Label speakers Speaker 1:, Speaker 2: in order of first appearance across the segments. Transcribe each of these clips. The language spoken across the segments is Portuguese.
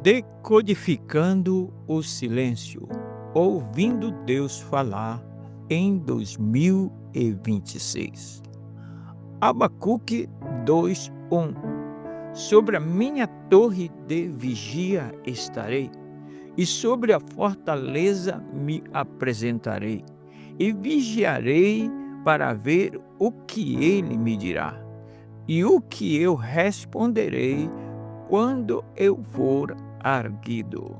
Speaker 1: Decodificando o silêncio, ouvindo Deus falar em 2026. Abacuque 2:1. Sobre a minha torre de vigia estarei, e sobre a fortaleza me apresentarei, e vigiarei para ver o que ele me dirá, e o que eu responderei quando eu for arguido.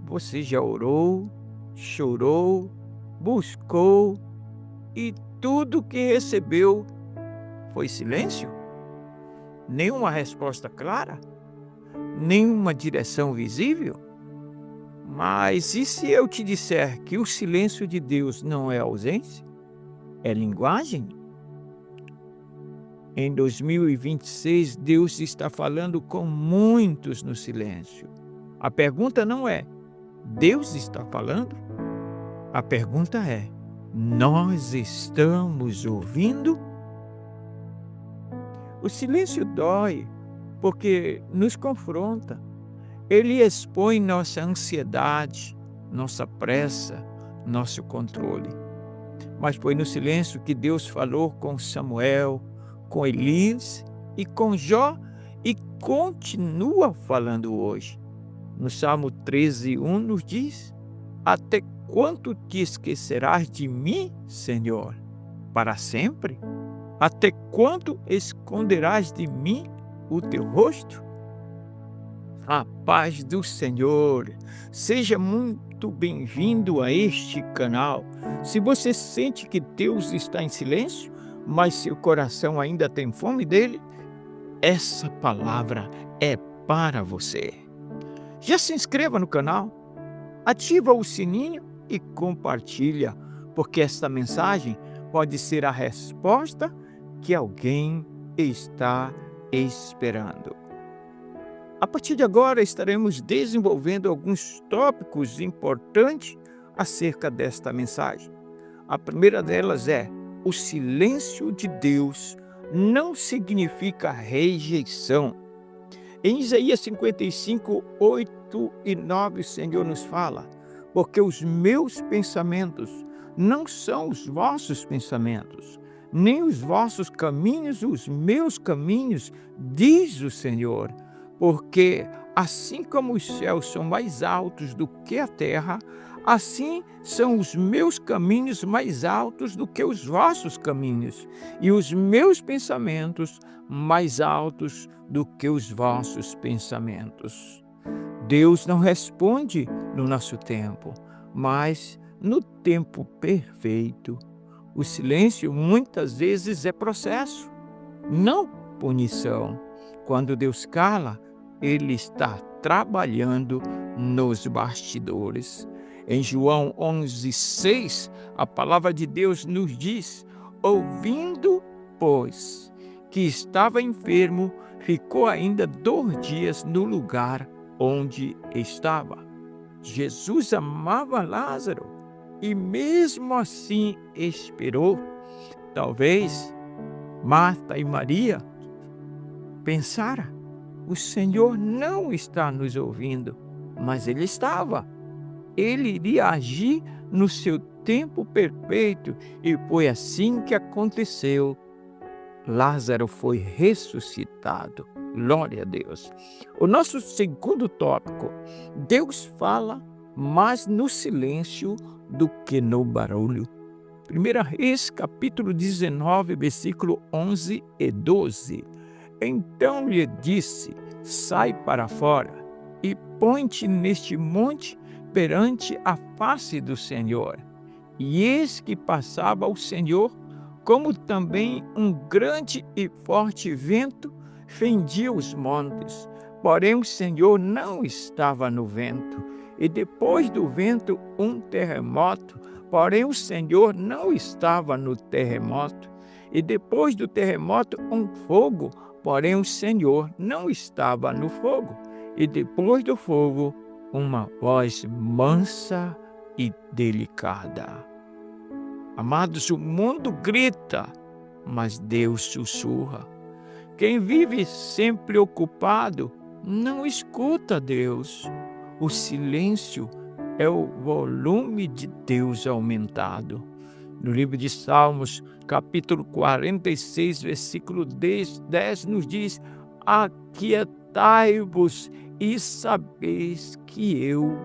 Speaker 1: Você já orou, chorou, buscou e tudo que recebeu foi silêncio? Nenhuma resposta clara? Nenhuma direção visível? Mas e se eu te disser que o silêncio de Deus não é ausência? É linguagem? Em 2026, Deus está falando com muitos no silêncio. A pergunta não é: Deus está falando? A pergunta é: nós estamos ouvindo? O silêncio dói porque nos confronta. Ele expõe nossa ansiedade, nossa pressa, nosso controle. Mas foi no silêncio que Deus falou com Samuel, com Elias e com Jó, e continua falando hoje. No Salmo 13:1 nos diz: até quando te esquecerás de mim, Senhor? Para sempre? Até quando esconderás de mim o teu rosto? A paz do Senhor, seja muito bem-vindo a este canal. Se você sente que Deus está em silêncio, mas seu coração ainda tem fome dele, essa palavra é para você. Já se inscreva no canal, ativa o sininho e compartilha, porque esta mensagem pode ser a resposta que alguém está esperando. A partir de agora, estaremos desenvolvendo alguns tópicos importantes acerca desta mensagem. A primeira delas é: o silêncio de Deus não significa rejeição. Em Isaías 55:8 e 9, o Senhor nos fala: porque os meus pensamentos não são os vossos pensamentos, nem os vossos caminhos os meus caminhos, diz o Senhor. Porque assim como os céus são mais altos do que a terra, assim são os meus caminhos mais altos do que os vossos caminhos, e os meus pensamentos mais altos do que os vossos pensamentos. Deus não responde no nosso tempo, mas no tempo perfeito. O silêncio muitas vezes é processo, não punição. Quando Deus cala, Ele está trabalhando nos bastidores. Em João 11:6, a palavra de Deus nos diz: ouvindo, pois, que estava enfermo, ficou ainda 2 dias no lugar onde estava. Jesus amava Lázaro e mesmo assim esperou. Talvez Marta e Maria pensaram: o Senhor não está nos ouvindo, mas Ele estava. Ele iria agir no seu tempo perfeito, e foi assim que aconteceu. Lázaro foi ressuscitado. Glória a Deus. O nosso segundo tópico: Deus fala mais no silêncio do que no barulho. 1 Reis, capítulo 19, versículo 11 e 12. Então lhe disse: sai para fora e põe-te neste monte perante a face do Senhor. E eis que passava o Senhor, como também um grande e forte vento fendia os montes. Porém o Senhor não estava no vento. E depois do vento um terremoto. Porém o Senhor não estava no terremoto. E depois do terremoto um fogo. Porém o Senhor não estava no fogo. E depois do fogo uma voz mansa e delicada. Amados, o mundo grita, mas Deus sussurra. Quem vive sempre ocupado não escuta Deus. O silêncio é o volume de Deus aumentado. No livro de Salmos, capítulo 46, versículo 10, nos diz: aquietai-vos e sabeis que eu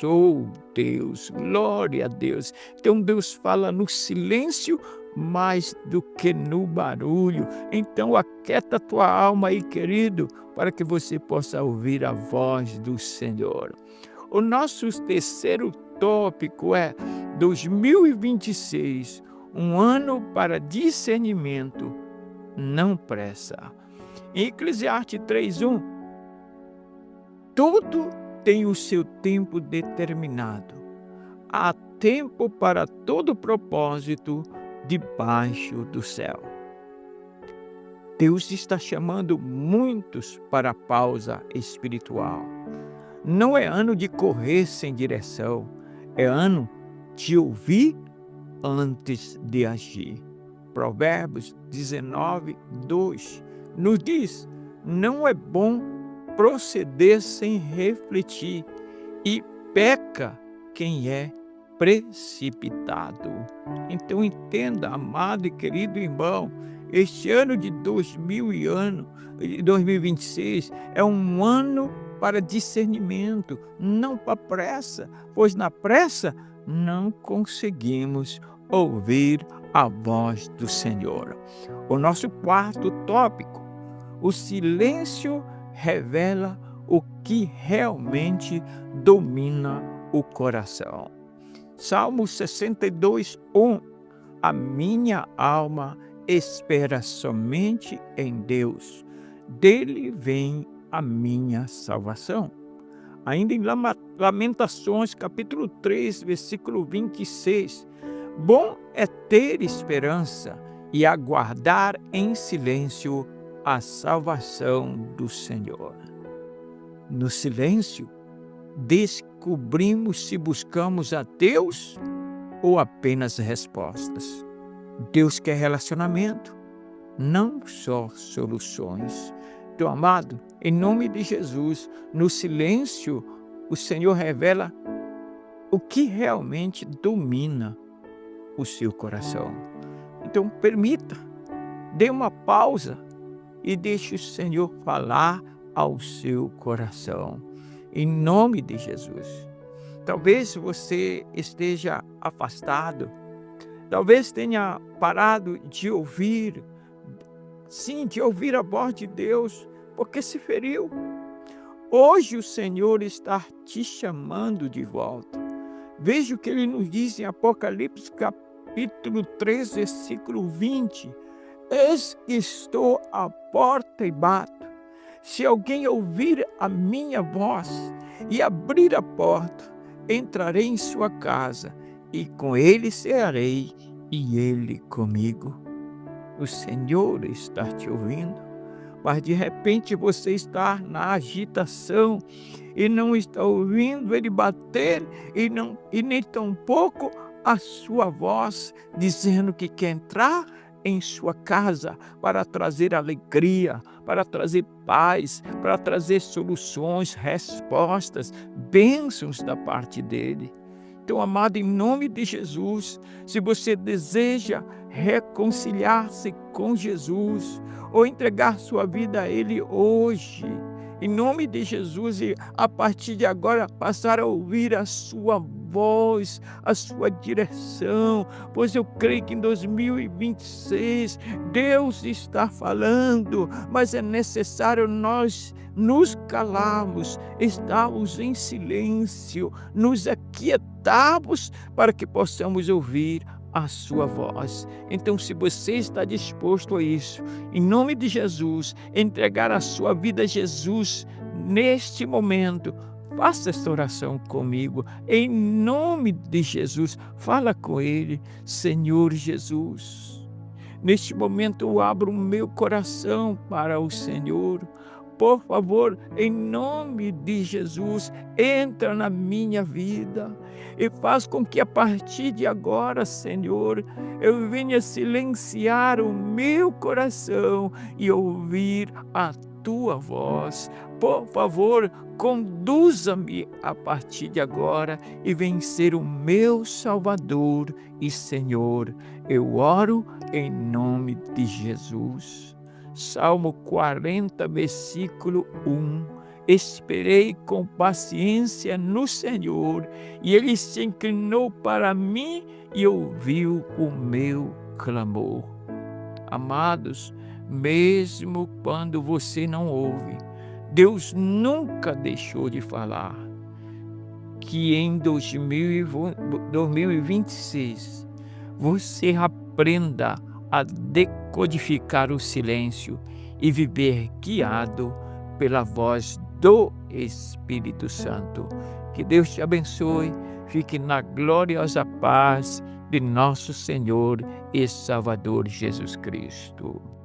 Speaker 1: sou Deus. Glória a Deus. Então Deus fala no silêncio mais do que no barulho. Então aquieta a tua alma aí, querido, para que você possa ouvir a voz do Senhor. O nosso terceiro tópico é 2026, um ano para discernimento, não pressa. Em Eclesiastes 3:1, tudo tem o seu tempo determinado. Há tempo para todo propósito debaixo do céu. Deus está chamando muitos para a pausa espiritual. Não é ano de correr sem direção, é ano de ouvir antes de agir. Provérbios 19:2 nos diz: não é bom proceder sem refletir, e peca quem é precipitado. Então entenda, amado e querido irmão, este ano de 2026 é um ano para discernimento, não para pressa, pois na pressa não conseguimos ouvir a voz do Senhor. O nosso quarto tópico: o silêncio revela o que realmente domina o coração. Salmo 62:1. A minha alma espera somente em Deus, dele vem a minha salvação. Ainda em Lamentações, capítulo 3, versículo 26. Bom é ter esperança e aguardar em silêncio a salvação do Senhor. No silêncio, descobrimos se buscamos a Deus ou apenas respostas. Deus quer relacionamento, não só soluções. Então, amado, em nome de Jesus, no silêncio, o Senhor revela o que realmente domina o seu coração. Então, permita, dê uma pausa e deixe o Senhor falar ao seu coração. Em nome de Jesus. Talvez você esteja afastado, talvez tenha parado de ouvir, sim, de ouvir a voz de Deus, porque se feriu. Hoje o Senhor está te chamando de volta. Veja o que ele nos diz em Apocalipse capítulo 3, versículo 20. Eis que estou à porta e bato. Se alguém ouvir a minha voz e abrir a porta, entrarei em sua casa e com ele cearei e ele comigo. O Senhor está te ouvindo, mas de repente você está na agitação e não está ouvindo ele bater e nem tampouco a sua voz dizendo que quer entrar em sua casa para trazer alegria, para trazer paz, para trazer soluções, respostas, bênçãos da parte dele. Então, amado, em nome de Jesus, se você deseja reconciliar-se com Jesus ou entregar sua vida a ele hoje, em nome de Jesus, e a partir de agora passar a ouvir a sua voz, a sua direção, pois eu creio que em 2026 Deus está falando, mas é necessário nós nos calarmos, estarmos em silêncio, nos aquietarmos para que possamos ouvir a sua voz. Então, se você está disposto a isso, em nome de Jesus, entregar a sua vida a Jesus neste momento, faça esta oração comigo. Em nome de Jesus, fala com ele. Senhor Jesus, neste momento eu abro o meu coração para o Senhor. Por favor, em nome de Jesus, entra na minha vida e faz com que a partir de agora, Senhor, eu venha silenciar o meu coração e ouvir a tua voz. Por favor, conduza-me a partir de agora e vem ser o meu Salvador e Senhor. Eu oro em nome de Jesus. Salmo 40, versículo 1. Esperei com paciência no Senhor, e Ele se inclinou para mim e ouviu o meu clamor. Amados, mesmo quando você não ouve, Deus nunca deixou de falar. Que em 2026 você aprenda a decodificar o silêncio e viver guiado pela voz do Espírito Santo. Que Deus te abençoe. Fique na gloriosa paz de nosso Senhor e Salvador Jesus Cristo.